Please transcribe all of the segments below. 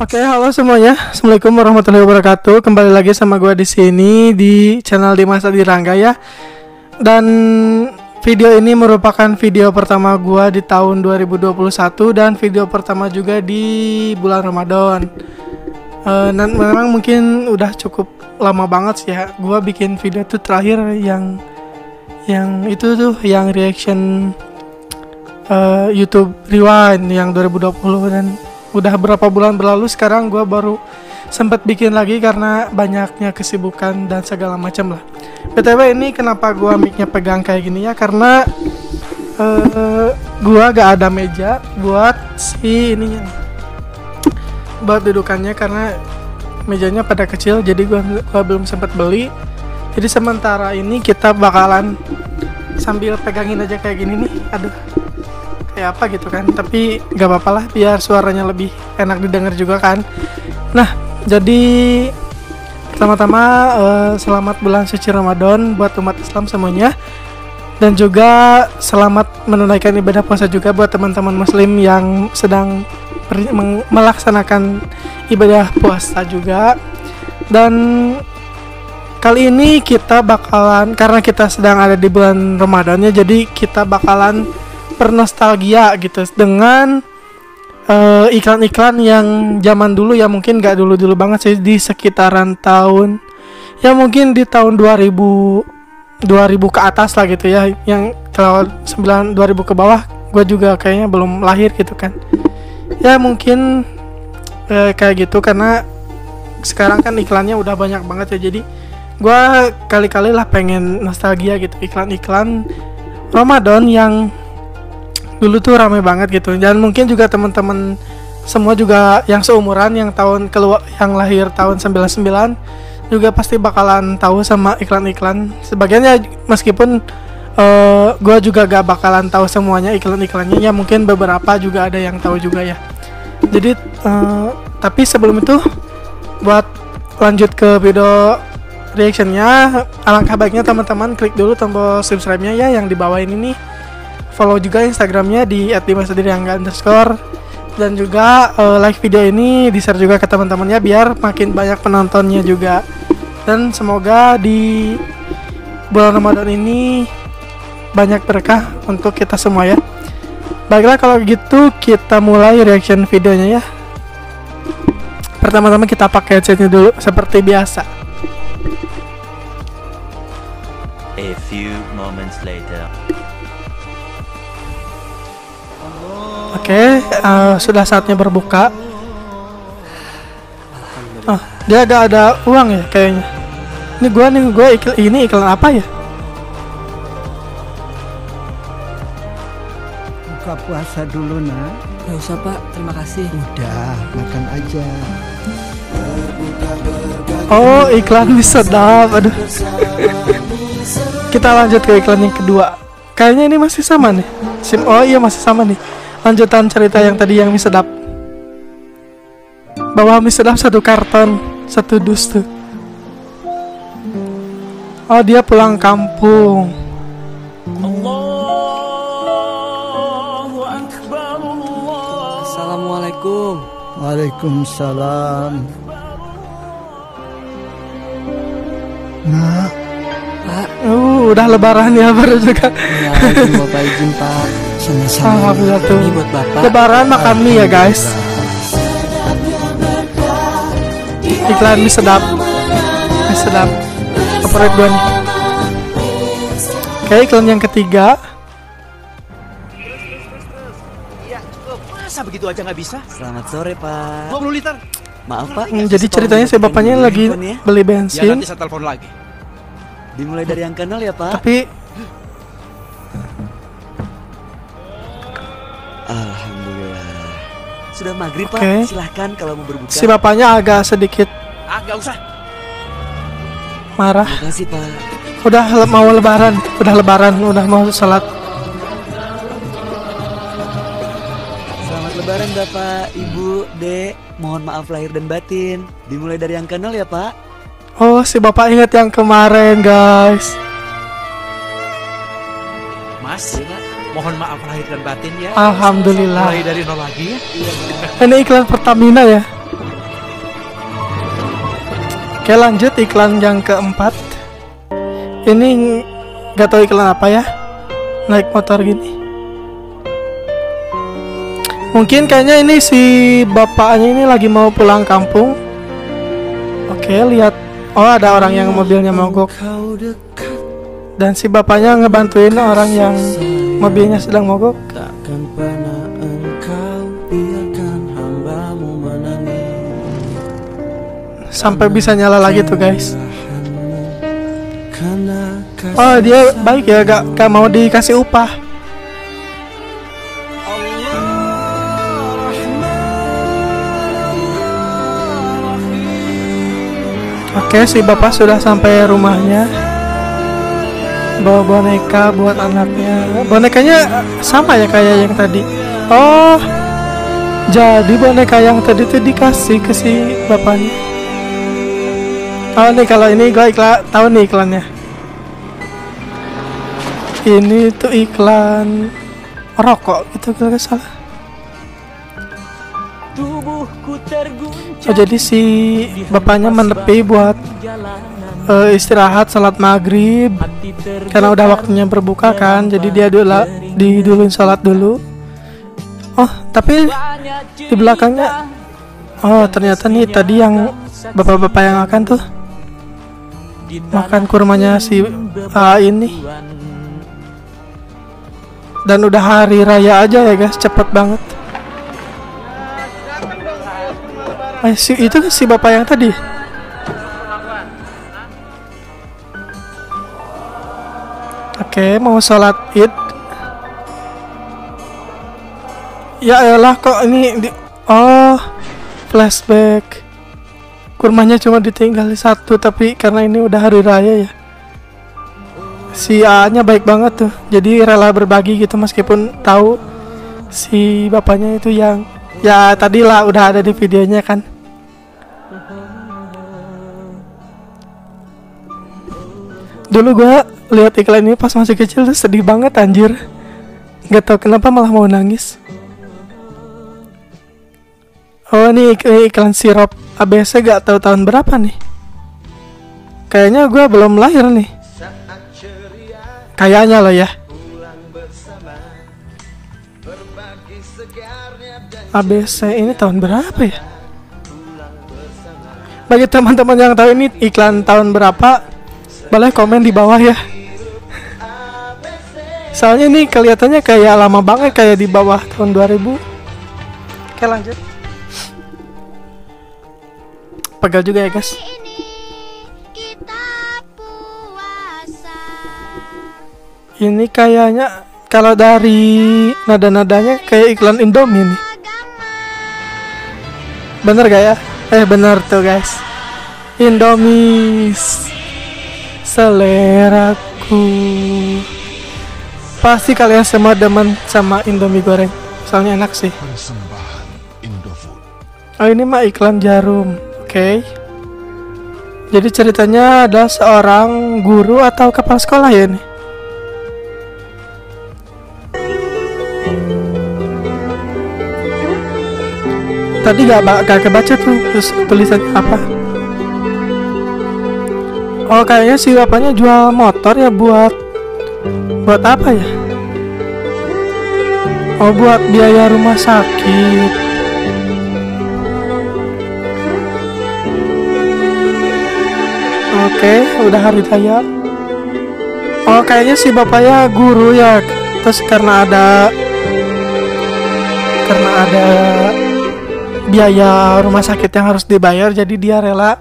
Oke, halo semuanya. Assalamualaikum warahmatullahi wabarakatuh. Kembali lagi sama gue di sini di channel Dimas Adirangga ya. Dan video ini merupakan video pertama gue di tahun 2021 dan video pertama juga di bulan Ramadan. Dan memang mungkin udah cukup lama banget sih ya. Gue bikin video tuh terakhir yang itu tuh yang reaction YouTube Rewind yang 2020 dan udah berapa bulan berlalu sekarang gue baru sempat bikin lagi karena banyaknya kesibukan dan segala macam lah. BTW ini kenapa gue mic-nya pegang kayak gini ya, karena gue gak ada meja buat si ininya, buat dudukannya karena mejanya pada kecil, jadi gue belum sempat beli. Jadi sementara ini kita bakalan sambil pegangin aja kayak gini nih. Aduh, kayak apa gitu kan, tapi gak apa-apa lah biar suaranya lebih enak didengar juga kan. Nah, jadi pertama-tama selamat bulan suci Ramadan buat umat Islam semuanya, dan juga selamat menunaikan ibadah puasa juga buat teman-teman muslim yang sedang melaksanakan ibadah puasa juga. Dan kali ini kita bakalan, karena kita sedang ada di bulan Ramadan ya, jadi kita bakalan bernostalgia gitu dengan iklan-iklan yang zaman dulu ya, mungkin gak dulu-dulu banget sih, di sekitaran tahun ya mungkin di tahun 2000 ke atas lah gitu ya, yang kalau 2000 ke bawah gue juga kayaknya belum lahir gitu kan ya, mungkin kayak gitu, karena sekarang kan iklannya udah banyak banget ya, jadi gue kali-kali lah pengen nostalgia gitu iklan-iklan Ramadan yang dulu tuh rame banget gitu. Dan mungkin juga teman-teman semua juga yang seumuran yang yang lahir tahun 99 juga pasti bakalan tahu sama iklan-iklan sebagiannya, meskipun gue juga gak bakalan tahu semuanya iklan-iklannya ya, mungkin beberapa juga ada yang tahu juga ya. Jadi tapi sebelum itu, buat lanjut ke video reactionnya, alangkah baiknya teman-teman klik dulu tombol subscribe-nya ya yang di bawah ini nih. Follow juga Instagramnya di @dimasadirangga_, dan juga like video ini, di-share juga ke teman-temannya biar makin banyak penontonnya juga. Dan semoga di bulan Ramadan ini banyak berkah untuk kita semua ya. Baiklah kalau gitu kita mulai reaction videonya ya. Pertama-tama kita pakai headsetnya dulu seperti biasa. A few moments later. Oke, sudah saatnya berbuka. Dia gak ada uang ya kayaknya. Ini iklan apa ya? Buka puasa dulu nak. Gak usah pak, terima kasih. Udah, makan aja. Oh, iklan mie sedap. Aduh. Kita lanjut ke iklan yang kedua. Kayaknya ini masih sama nih. Oh iya, masih sama nih. Lanjutan cerita yang tadi yang mie sedap. Bawa mie sedap 1 karton, 1 dus tuh. Oh, dia pulang kampung. Allahu Akbar, Allah. Assalamualaikum. Waalaikumsalam. Nak, Pak. Udah lebaran ya baru juga. Ya, bapak izin pak. sama-sama. Alhamdulillah tuh. Ini buat bapak. Lebaran makan mie ya guys. Iklan mie sedap. Mie sedap. Favorit gue nih. Oke, iklan yang ketiga. Iya, cukup. Masa begitu aja nggak bisa? Selamat sore pak. 20 liter. Maaf pak. Jadi ceritanya si bapaknya lagi beli Ya bensin, nanti saya telepon lagi. Dimulai dari yang kenal ya pak. tapi Alhamdulillah. Sudah maghrib Oke. pak. Silahkan kalau mau berbuka. si bapaknya agak sedikit Nggak usah. marah. Terima kasih pak. Udah mau lebaran, udah mau sholat. Selamat lebaran bapak, ibu, dek. Mohon maaf lahir dan batin. Dimulai dari yang kenal ya pak. Oh, si bapak ingat yang kemarin guys. Mas, Iya pak. mohon maaf lahir dan batin ya. Alhamdulillah. Mulai dari nol lagi ya. Ini iklan Pertamina ya. Oke, lanjut iklan yang keempat. Ini nggak tahu iklan apa ya, naik motor gini. Mungkin kayaknya ini si bapaknya ini lagi mau pulang kampung. Oke, lihat. Oh, ada orang yang mobilnya mogok. Dan si bapaknya ngebantuin orang yang mobilnya sedang mogok. Takkan pernah engkau biarkan hambamu menangis. Sampai bisa nyala lagi tuh guys. Oh, dia baik ya, gak mau dikasih upah. Oke, si bapak sudah sampai rumahnya. Bawa boneka buat anaknya. Bonekanya sama ya kayak yang tadi. Oh, jadi boneka yang tadi tuh dikasih ke si bapaknya. Oh nih, kalau ini gue tahu nih iklannya. Ini tuh iklan rokok gitu kalau nggak salah. Oh, jadi si bapaknya menepi buat istirahat salat maghrib karena udah waktunya berbuka kan, jadi dia diduluin salat dulu. Oh, tapi di belakangnya, oh ternyata nih tadi yang bapak-bapak yang akan tuh makan kurmanya si ini. Dan udah hari raya aja ya guys, cepet banget. Itu si bapak yang tadi. Oke, mau sholat id. Ya elah, kok ini oh, flashback. Kurmanya cuma ditinggal satu, tapi karena ini udah hari raya ya. Si A-nya baik banget tuh. Jadi rela berbagi gitu meskipun tahu si bapaknya itu yang ya tadilah udah ada di videonya kan. Dulu gua lihat iklan ini pas masih kecil tuh sedih banget anjir. Gak tau kenapa malah mau nangis. Oh, ini iklan sirup ABC, gak tahu tahun berapa nih. Kayaknya gua belum lahir nih. Kayaknya loh ya. ABC ini tahun berapa ya? Bagi teman-teman yang tahu ini iklan tahun berapa, boleh komen di bawah ya. Soalnya ini kelihatannya kayak lama banget, kayak di bawah tahun 2000. Oke, lanjut. Pegal juga ya guys. Ini kayaknya kalau dari nada-nadanya kayak iklan Indomie nih. Bener gak ya? Bener tuh guys. Indomie seleraku. Pasti kalian semua demen sama Indomie goreng. Soalnya enak sih. Oh, ini mah iklan jarum. Oke. Jadi ceritanya adalah seorang guru atau kepala sekolah ya nih. Tadi gak kebaca tuh tulisannya apa. Oh, kayaknya si bapaknya jual motor ya, buat apa ya? Oh, buat biaya rumah sakit. Oke, udah hari raya. Oh, kayaknya si bapaknya guru ya. Terus karena ada biaya rumah sakit yang harus dibayar, jadi dia rela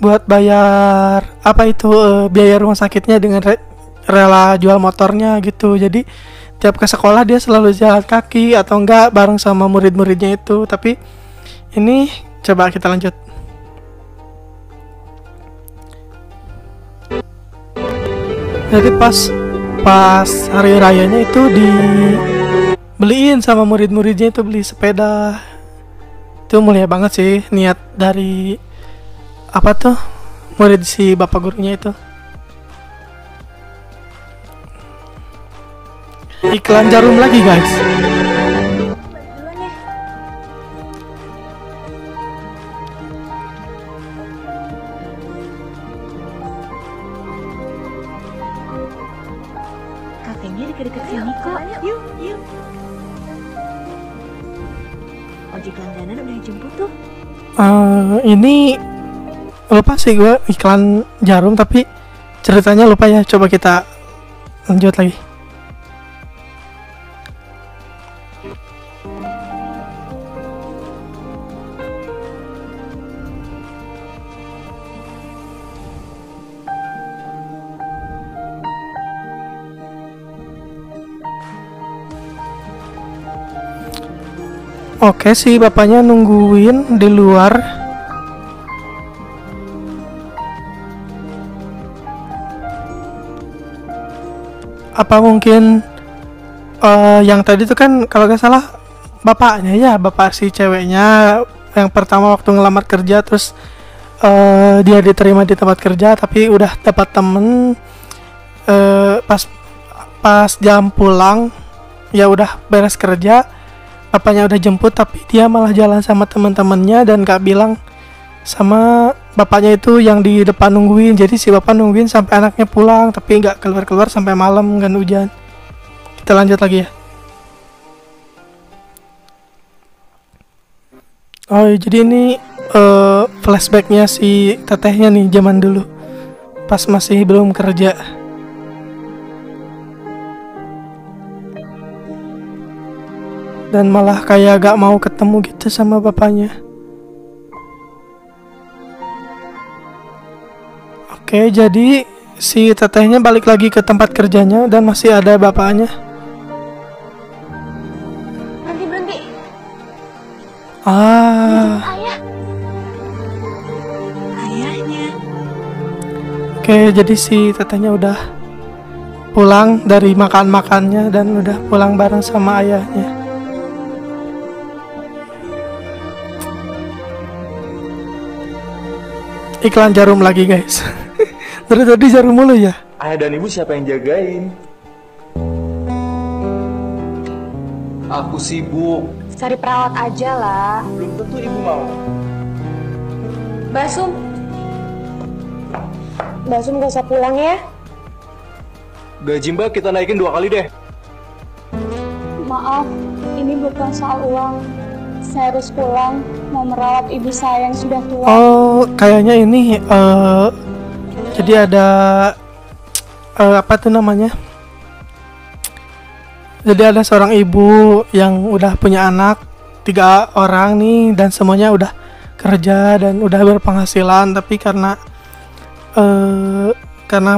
buat bayar biaya rumah sakitnya dengan rela jual motornya gitu. Jadi tiap ke sekolah dia selalu jalan kaki atau enggak bareng sama murid-muridnya itu. Tapi ini coba kita lanjut. Jadi pas hari rayanya itu dibeliin sama murid-muridnya itu, beli sepeda. Itu mulia banget sih niat dari murid si bapak gurunya itu. Iklan jarum lagi guys. ojek langganan udah dijemput tuh. Ini lupa sih gue iklan jarum, tapi ceritanya lupa ya. Coba kita lanjut lagi. Oke, si bapaknya nungguin di luar. Apa mungkin yang tadi tuh kan kalau gak salah bapaknya ya, bapak si ceweknya yang pertama waktu ngelamar kerja, terus dia diterima di tempat kerja tapi udah dapat temen, pas jam pulang ya udah beres kerja, bapaknya udah jemput tapi dia malah jalan sama teman-temannya dan gak bilang sama bapaknya itu yang di depan nungguin. Jadi si bapak nungguin sampai anaknya pulang tapi gak keluar-keluar sampai malam kan hujan. Kita lanjut lagi ya. Oh jadi ini flashbacknya si tetehnya nih zaman dulu pas masih belum kerja. Dan malah kayak gak mau ketemu gitu sama bapaknya. Oke, jadi si tetehnya balik lagi ke tempat kerjanya dan masih ada bapaknya. Berhenti. Ayah. Ayahnya. Oke, jadi si tetehnya udah pulang dari makan-makannya dan udah pulang bareng sama ayahnya. Iklan jarum lagi guys. Dari tadi jarum mulu ya. Ayah dan ibu siapa yang jagain? Aku sibuk. Cari perawat aja lah. Belum tentu ibu mau. Basum gak usah pulang ya. Gaji Mbak kita naikin 2 kali deh. Maaf, ini bukan soal uang. Saya harus pulang, mau merawat ibu saya yang sudah tua. Oh, kayaknya ini jadi ada apa tuh namanya? Jadi ada seorang ibu yang udah punya anak 3 orang nih dan semuanya udah kerja dan udah berpenghasilan, tapi karena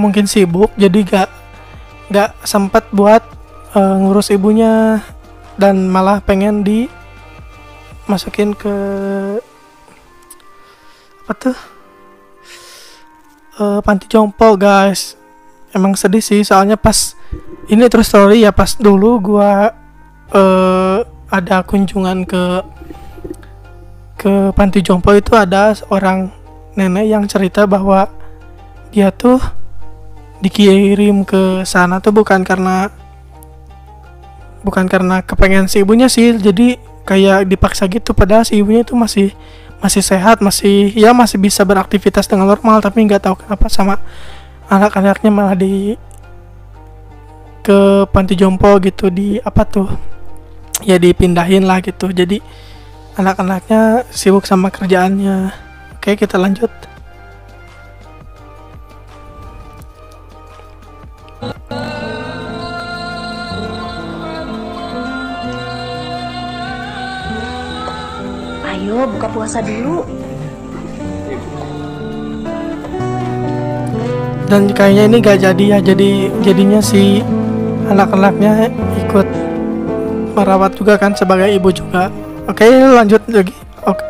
mungkin sibuk jadi gak sempat buat ngurus ibunya dan malah pengen masukin ke apa tuh panti jompo guys. Emang sedih sih soalnya pas ini true story ya, pas dulu gua ada kunjungan ke panti jompo itu ada seorang nenek yang cerita bahwa dia tuh dikirim ke sana tuh bukan karena kepengen si ibunya sih, jadi kayak dipaksa gitu, padahal si ibunya itu masih sehat, masih bisa beraktivitas dengan normal, tapi nggak tahu kenapa sama anak-anaknya malah ke panti jompo gitu, dipindahin lah gitu, jadi anak-anaknya sibuk sama kerjaannya. Oke, kita lanjut. Ayo buka puasa dulu. Dan kayaknya ini gak jadi ya, jadinya si anak-anaknya ikut merawat juga kan sebagai ibu juga. Oke, lanjut lagi. Oke.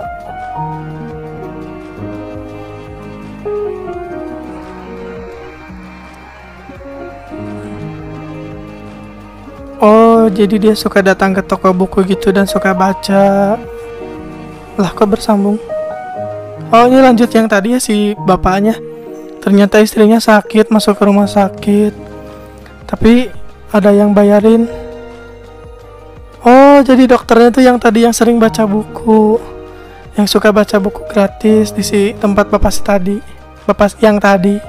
Oh, jadi dia suka datang ke toko buku gitu dan suka baca. Lah, kok bersambung? Oh, ini lanjut yang tadi ya, si bapaknya. Ternyata istrinya sakit, masuk ke rumah sakit. Tapi ada yang bayarin. Oh, jadi dokternya tuh yang tadi yang sering baca buku. Yang suka baca buku gratis di tempat bapak yang tadi.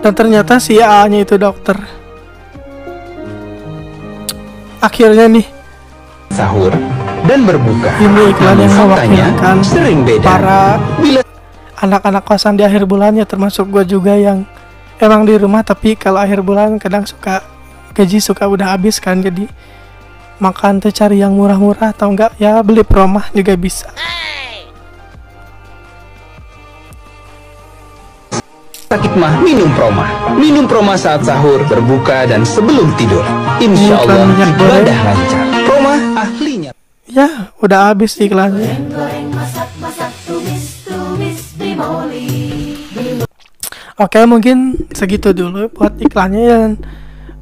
Dan ternyata si A-nya itu dokter. akhirnya nih sahur dan berbuka. ini iklan yang Faktanya mewakilkan sering beda. para Bila anak-anak kosan di akhir bulannya, termasuk gue juga yang emang di rumah, tapi kalau akhir bulan kadang suka gaji suka udah habis kan, jadi makan tuh cari yang murah-murah atau enggak ya beli promah juga bisa. sakit mah minum proma. Minum proma saat sahur, berbuka, dan sebelum tidur. Insya Allah ibadah lancar. Proma ahlinya. Ya udah habis iklannya. Oke, mungkin segitu dulu buat iklannya. Dan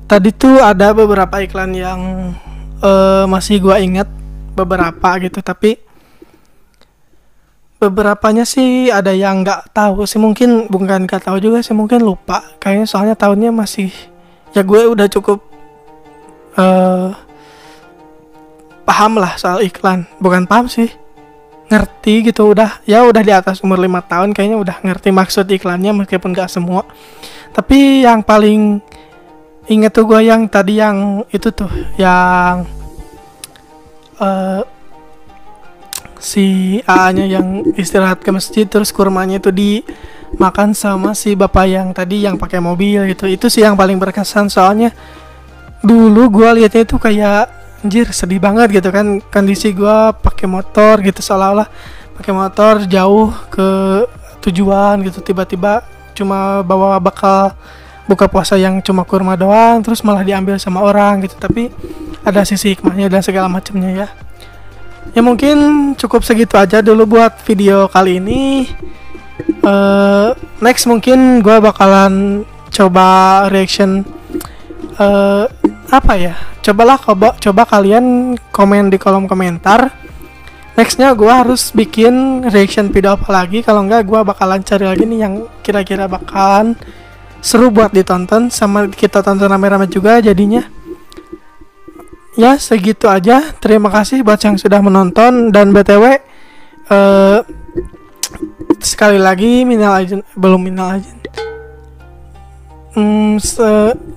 tadi tuh ada beberapa iklan yang masih gua ingat beberapa gitu, tapi beberapanya sih ada yang nggak tahu sih, mungkin bukan nggak tahu juga sih, mungkin lupa kayaknya, soalnya tahunnya masih ya gue udah cukup paham lah soal iklan, bukan paham sih, ngerti gitu, udah di atas umur 5 tahun kayaknya udah ngerti maksud iklannya meskipun nggak semua. Tapi yang paling inget tuh gue yang tadi yang itu tuh yang si A-nya yang istirahat ke masjid terus kurmanya itu dimakan sama si bapak yang tadi yang pakai mobil gitu. Itu sih yang paling berkesan, soalnya dulu gua liatnya itu kayak anjir sedih banget gitu kan, kondisi gua pakai motor gitu, seolah-olah pakai motor jauh ke tujuan gitu, tiba-tiba cuma bawa bakal buka puasa yang cuma kurma doang, terus malah diambil sama orang gitu. Tapi ada sisi hikmahnya dan segala macamnya ya. Ya mungkin cukup segitu aja dulu buat video kali ini. Next mungkin gue bakalan coba reaction apa ya? Coba kalian komen di kolom komentar. Nextnya gue harus bikin reaction video apa lagi. Kalau enggak gue bakalan cari lagi nih yang kira-kira bakalan seru buat ditonton sama kita tonton rame-rame juga jadinya. Ya segitu aja, terima kasih buat yang sudah menonton. Dan BTW sekali lagi minal aizin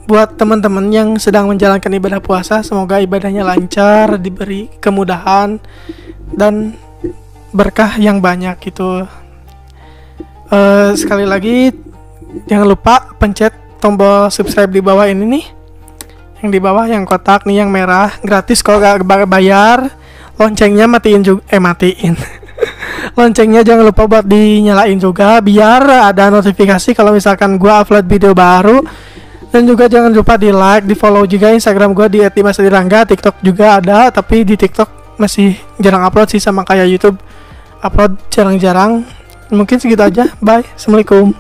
buat teman-teman yang sedang menjalankan ibadah puasa, semoga ibadahnya lancar, diberi kemudahan dan berkah yang banyak gitu. Sekali lagi jangan lupa pencet tombol subscribe di bawah ini nih, yang di bawah yang kotak nih yang merah, gratis kok, gak bayar. Loncengnya matiin loncengnya jangan lupa buat dinyalain juga biar ada notifikasi kalau misalkan gua upload video baru. Dan juga jangan lupa di like, di follow juga Instagram gua di @dimasdirangga, TikTok juga ada, tapi di TikTok masih jarang upload sih, sama kayak YouTube upload jarang-jarang. Mungkin segitu aja, bye, assalamualaikum.